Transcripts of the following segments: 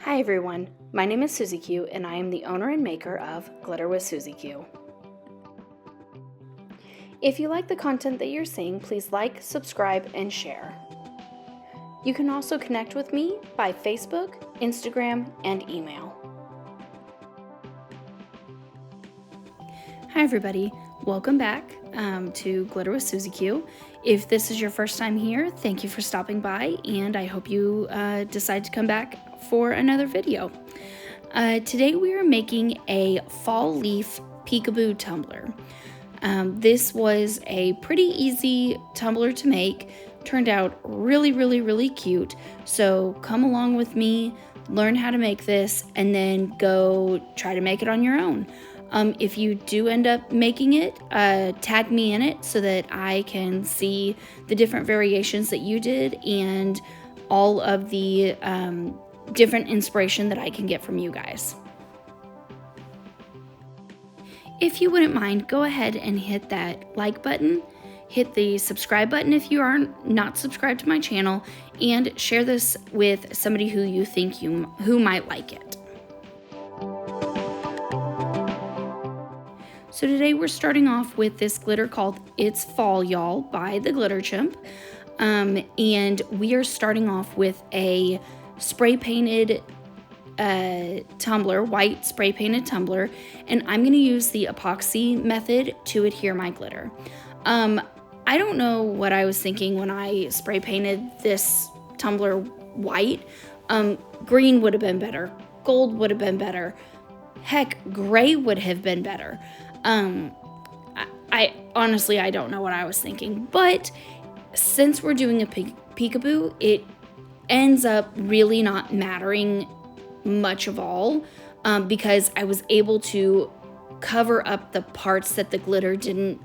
Hi everyone, my name is Susie Q and I am the owner and maker of Glitter with Susie Q. If you like the content that you're seeing, please like, subscribe, and share. You can also connect with me by Facebook, Instagram, and email. Hi everybody, welcome back to Glitter with Susie Q. If this is your first time here, thank you for stopping by, and I hope you decide to come back for another video. Today we are making a fall leaf peekaboo tumbler. This was a pretty easy tumbler to make, turned out really cute, so come along with me, learn how to make this, and then go try to make it on your own. If you do end up making it, tag me in it so that I can see the different variations that you did and all of the different inspiration that I can get from you guys. If you wouldn't mind, go ahead and hit that like button, hit the subscribe button if you are not subscribed to my channel, and share this with somebody who you think who might like it. So today we're starting off with this glitter called It's Fall Y'all by the Glitter Chimp. And we are starting off with a spray painted tumbler, white spray painted tumbler, and I'm going to use the epoxy method to adhere my glitter. I don't know what I was thinking when I spray painted this tumbler white. Green would have been better. Gold would have been better. Heck, gray would have been better. I honestly, I don't know what I was thinking, but since we're doing a peekaboo, it ends up really not mattering much of all, because I was able to cover up the parts that the glitter didn't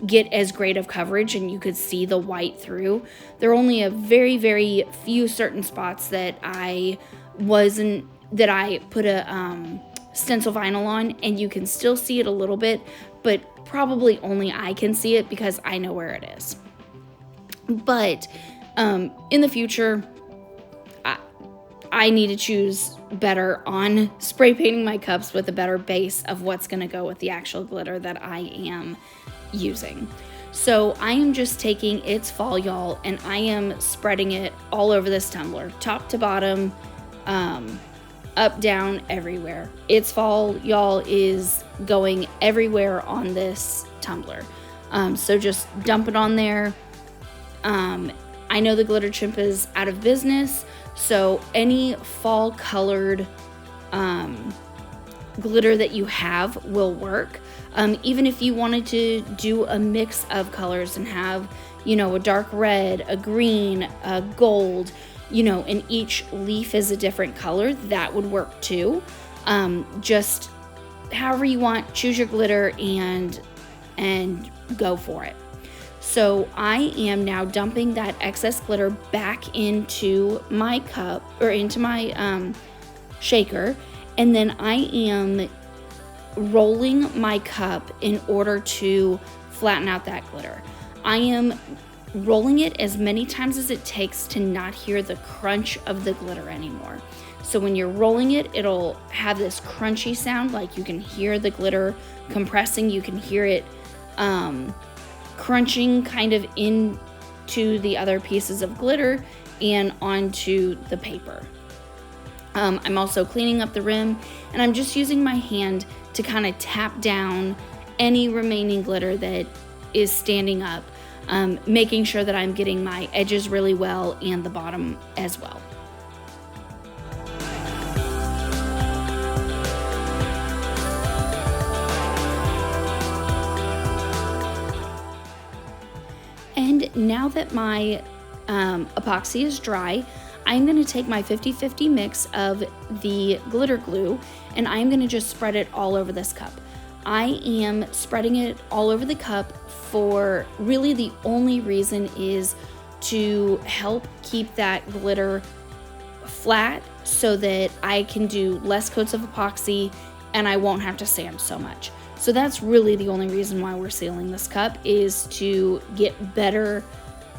get as great of coverage and you could see the white through. There are only a very few certain spots that I put a stencil vinyl on, and you can still see it a little bit, but probably only I can see it because I know where it is. But in the future, I need to choose better on spray painting my cups with a better base of what's going to go with the actual glitter that I am using. So I am just taking It's Fall Y'all and I am spreading it all over this tumbler, top to bottom, up, down, everywhere. It's Fall Y'all is going everywhere on this tumbler. So just dump it on there. I know the Glitter Chimp is out of business, so any fall colored glitter that you have will work. Even if you wanted to do a mix of colors and have, a dark red, a green, a gold, and each leaf is a different color, that would work too. Just however you want, choose your glitter and go for it. So I am now dumping that excess glitter back into my cup, or into my shaker, and then I am rolling my cup in order to flatten out that glitter. I am rolling it as many times as it takes to not hear the crunch of the glitter anymore. So when you're rolling it, it'll have this crunchy sound, like you can hear the glitter compressing, you can hear it crunching kind of into the other pieces of glitter and onto the paper. I'm also cleaning up the rim, and I'm just using my hand to kind of tap down any remaining glitter that is standing up, making sure that I'm getting my edges really well and the bottom as well. And now that my epoxy is dry, I'm going to take my 50-50 mix of the glitter glue and I'm going to just spread it all over this cup. I am spreading it all over the cup for really the only reason is to help keep that glitter flat so that I can do less coats of epoxy and I won't have to sand so much. So that's really the only reason why we're sealing this cup, is to get better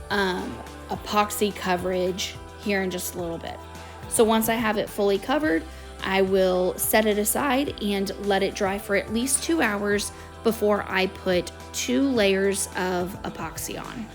epoxy coverage here in just a little bit. So once I have it fully covered, I will set it aside and let it dry for at least 2 hours before I put 2 layers of epoxy on.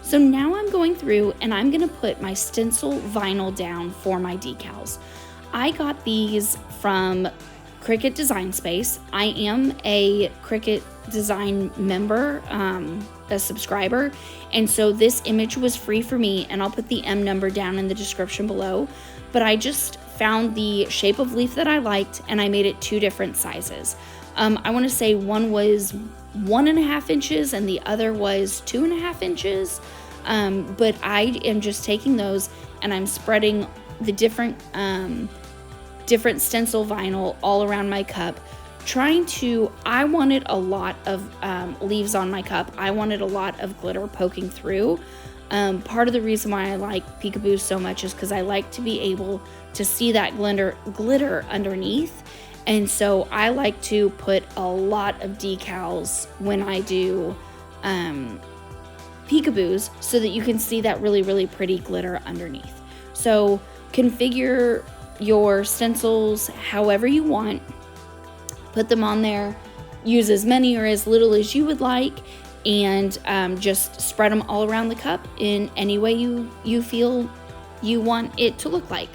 So now I'm going through and I'm gonna put my stencil vinyl down for my decals. I got these from Cricut Design Space. I am a Cricut Design member, a subscriber, and so this image was free for me, and I'll put the M number down in the description below. But I just found the shape of leaf that I liked, and I made it 2 different sizes. I wanna say one was 1.5 inches and the other was 2.5 inches. But I am just taking those and I'm spreading the different stencil vinyl all around my cup, I wanted a lot of leaves on my cup. I wanted a lot of glitter poking through. Part of the reason why I like peekaboos so much is because I like to be able to see that glitter underneath. And so I like to put a lot of decals when I do peekaboos so that you can see that really, really pretty glitter underneath. So configure your stencils however you want. Put them on there. Use as many or as little as you would like, and just spread them all around the cup in any way you feel you want it to look like.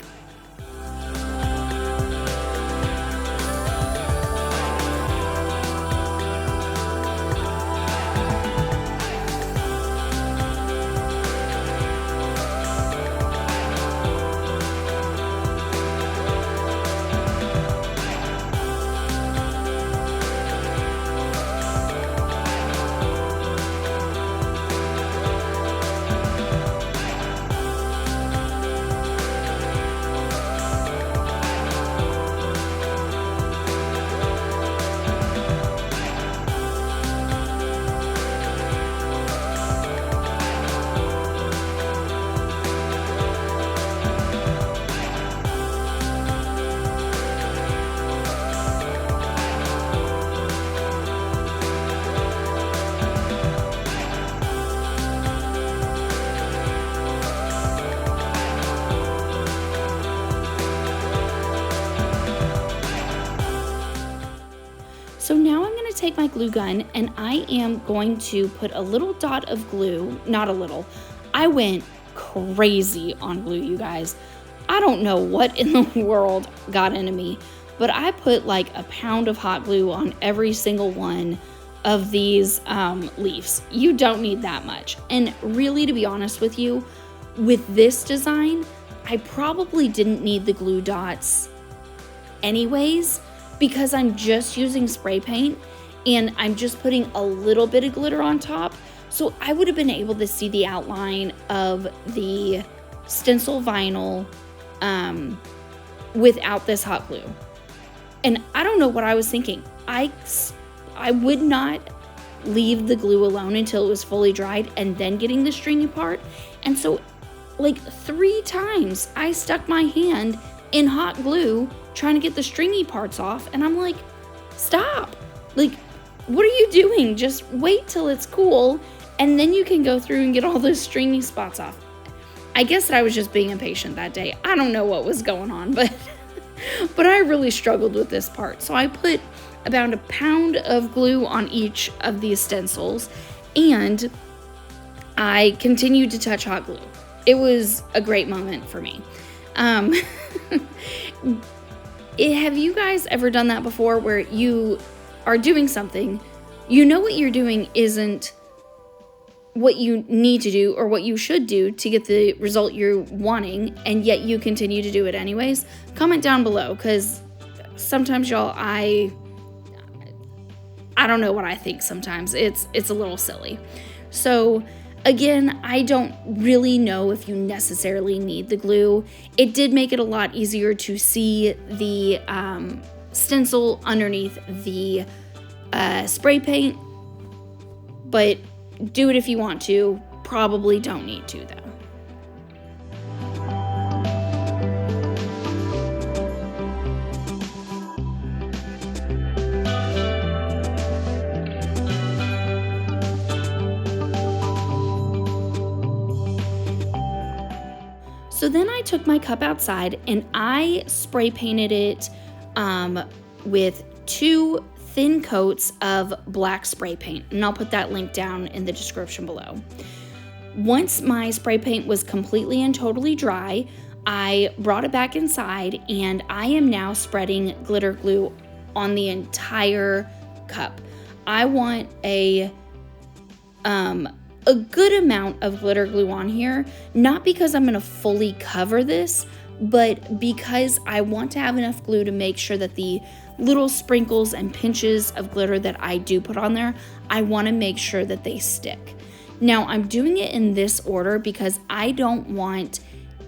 So now I'm going to take my glue gun and I am going to put a little dot of glue, not a little. I went crazy on glue, you guys. I don't know what in the world got into me, but I put like a pound of hot glue on every single one of these leaves. You don't need that much. And really, to be honest with you, with this design, I probably didn't need the glue dots anyways, because I'm just using spray paint and I'm just putting a little bit of glitter on top. So I would have been able to see the outline of the stencil vinyl without this hot glue. And I don't know what I was thinking. I would not leave the glue alone until it was fully dried and then getting the stringy part. And so like 3 times I stuck my hand in hot glue trying to get the stringy parts off, and I'm like, stop, like, what are you doing? Just wait till it's cool and then you can go through and get all those stringy spots off. I guess that I was just being impatient that day. I don't know what was going on, but I really struggled with this part. So I put about a pound of glue on each of these stencils and I continued to touch hot glue. It was a great moment for me. Have you guys ever done that before, where you are doing something, you know what you're doing isn't what you need to do or what you should do to get the result you're wanting, and yet you continue to do it anyways? Comment down below, because sometimes, y'all, I don't know what I think sometimes. It's a little silly. So Again, I don't really know if you necessarily need the glue. It did make it a lot easier to see the stencil underneath the spray paint, but do it if you want to. Probably don't need to though. So then I took my cup outside and I spray painted it with 2 thin coats of black spray paint, and I'll put that link down in the description below. Once my spray paint was completely and totally dry, I brought it back inside and I am now spreading glitter glue on the entire cup. I want a good amount of glitter glue on here, not because I'm going to fully cover this, but because I want to have enough glue to make sure that the little sprinkles and pinches of glitter that I do put on there, I want to make sure that they stick. Now I'm doing it in this order because I don't want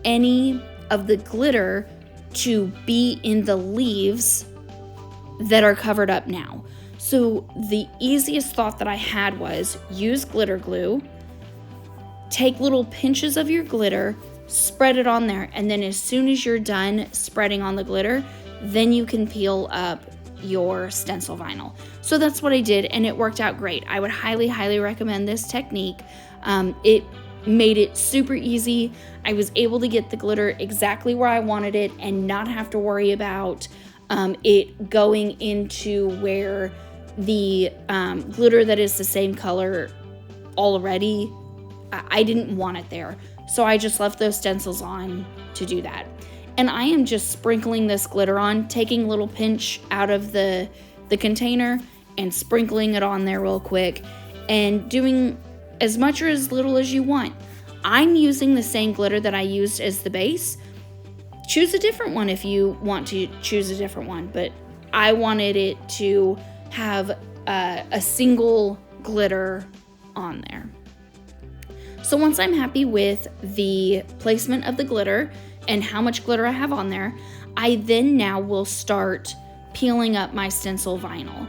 any of the glitter to be in the leaves that are covered up now. So the easiest thought that I had was use glitter glue, take little pinches of your glitter, spread it on there, and then as soon as you're done spreading on the glitter, then you can peel up your stencil vinyl. So that's what I did, and it worked out great. I would highly recommend this technique. It made it super easy. I was able to get the glitter exactly where I wanted it and not have to worry about it going into where the glitter that is the same color already, I didn't want it there. So I just left those stencils on to do that. And I am just sprinkling this glitter on, taking a little pinch out of the container and sprinkling it on there real quick and doing as much or as little as you want. I'm using the same glitter that I used as the base. Choose a different one if you want to choose a different one, but I wanted it to have a single glitter on there. So once I'm happy with the placement of the glitter and how much glitter I have on there, I then now will start peeling up my stencil vinyl.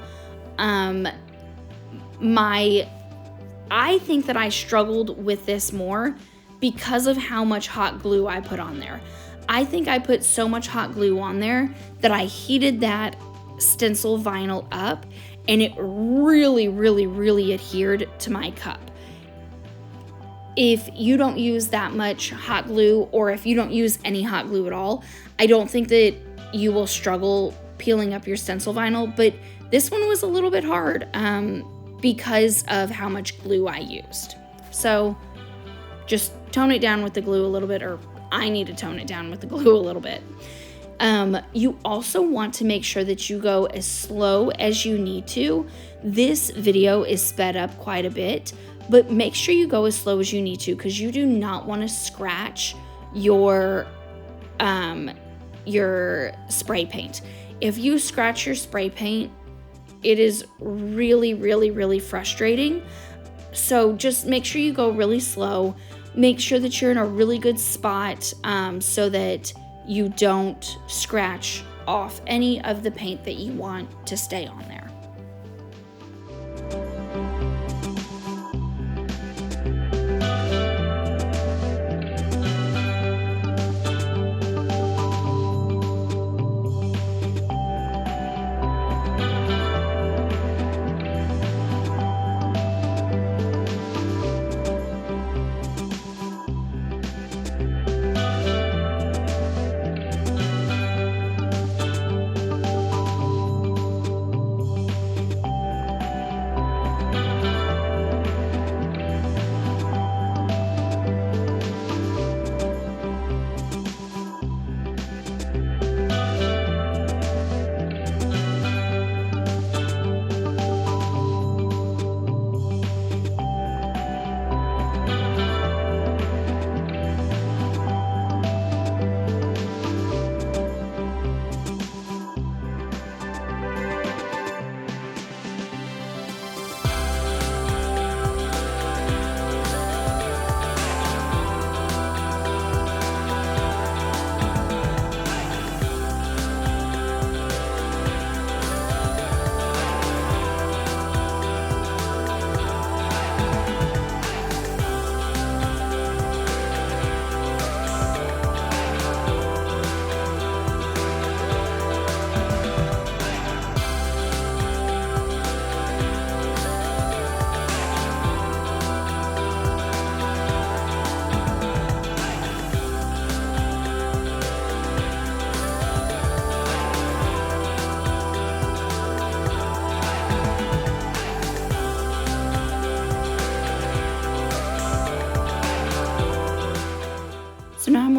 I think that I struggled with this more because of how much hot glue I put on there. I think I put so much hot glue on there that I heated that stencil vinyl up and it really adhered to my cup. If you don't use that much hot glue, or if you don't use any hot glue at all, I don't think that you will struggle peeling up your stencil vinyl, but this one was a little bit hard because of how much glue I used. So just tone it down with the glue a little bit, or I need to tone it down with the glue a little bit. You also want to make sure that you go as slow as you need to. This video is sped up quite a bit, but make sure you go as slow as you need to because you do not want to scratch your spray paint. If you scratch your spray paint, it is really frustrating. So just make sure you go really slow. Make sure that you're in a really good spot so that you don't scratch off any of the paint that you want to stay on there.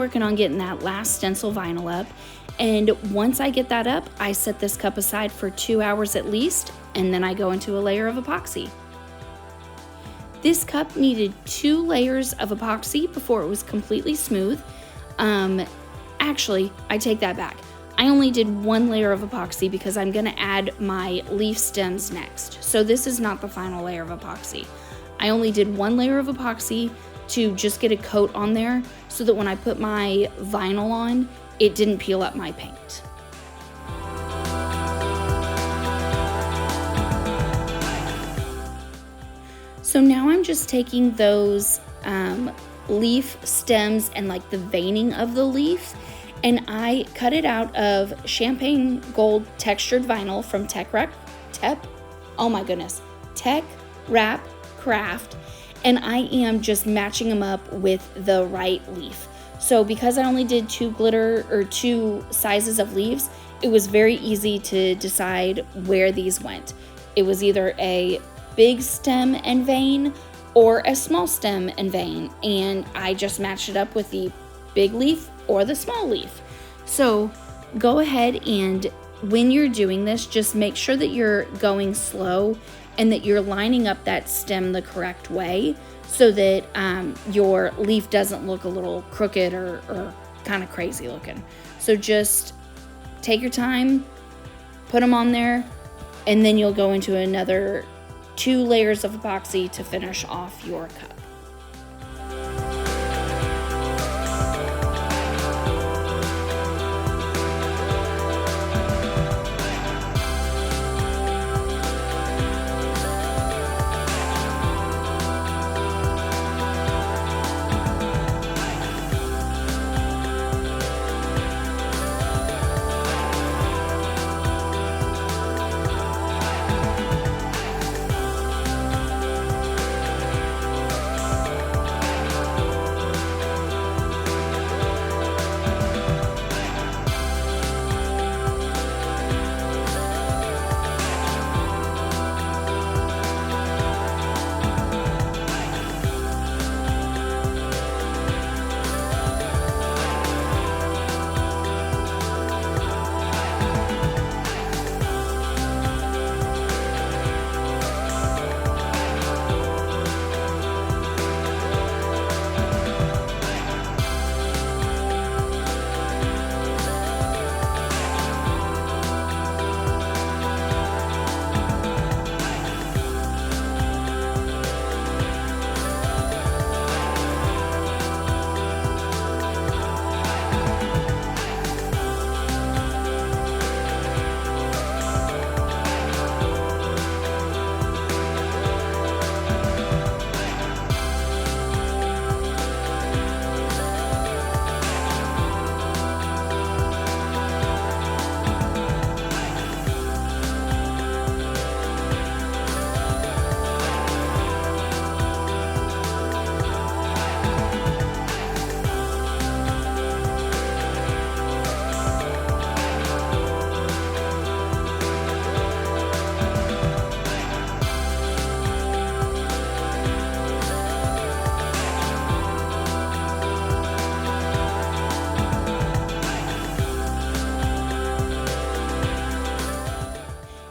working on getting that last stencil vinyl up. And once I get that up, I set this cup aside for 2 hours at least, and then I go into a layer of epoxy. This cup needed 2 layers of epoxy before it was completely smooth. Actually, I take that back. I only did 1 layer of epoxy because I'm gonna add my leaf stems next. So this is not the final layer of epoxy. I only did 1 layer of epoxy to just get a coat on there so that when I put my vinyl on, it didn't peel up my paint. So now I'm just taking those leaf stems and like the veining of the leaf, and I cut it out of champagne gold textured vinyl from Tech Wrap Craft, and I am just matching them up with the right leaf. So because I only did 2 sizes of leaves, it was very easy to decide where these went. It was either a big stem and vein or a small stem and vein, and I just matched it up with the big leaf or the small leaf. So go ahead, and when you're doing this, just make sure that you're going slow and that you're lining up that stem the correct way so that your leaf doesn't look a little crooked or kind of crazy looking. So just take your time, put them on there, and then you'll go into another 2 layers of epoxy to finish off your cup.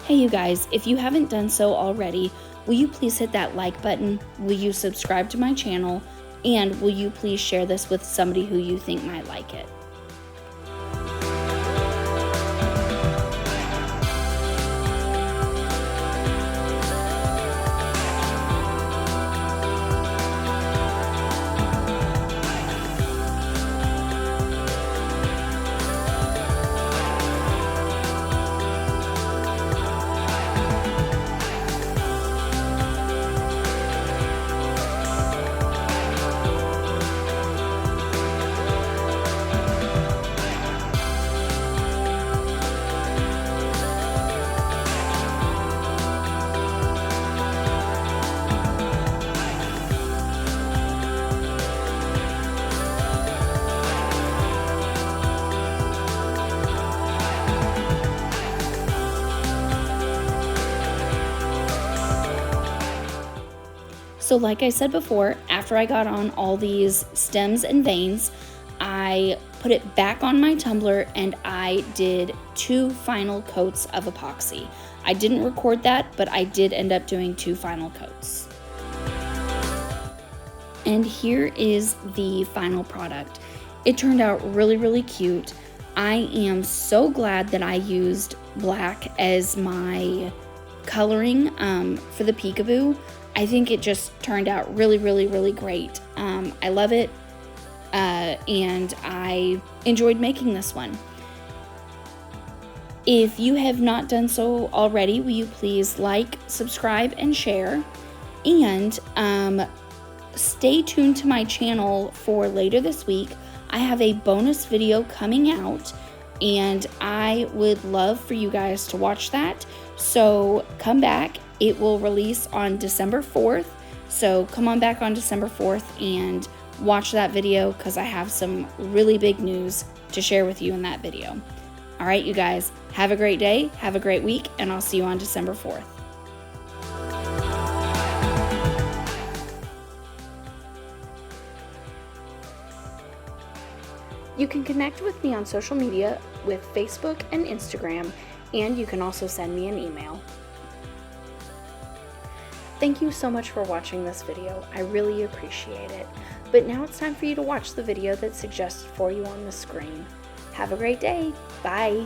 Hey you guys, if you haven't done so already, will you please hit that like button? Will you subscribe to my channel? And will you please share this with somebody who you think might like it? So like I said before, after I got on all these stems and veins, I I put it back on my tumbler and I did 2 final coats of epoxy. I didn't record that, but I did end up doing 2 final coats. And here is the final product. It turned out really, really cute. I am so glad that I used black as my coloring for the peekaboo. I think it just turned out really, really, really great. I love it, and I enjoyed making this one. If you have not done so already, will you please like, subscribe, and share? And stay tuned to my channel for later this week. I have a bonus video coming out, and I would love for you guys to watch that. So come back. It will release on December 4th. So come on back on December 4th and watch that video, because I have some really big news to share with you in that video. All right, you guys, have a great day, have a great week, and I'll see you on December 4th. You can connect with me on social media with Facebook and Instagram, and you can also send me an email. Thank you so much for watching this video. I really appreciate it. But now it's time for you to watch the video that's suggested for you on the screen. Have a great day. Bye.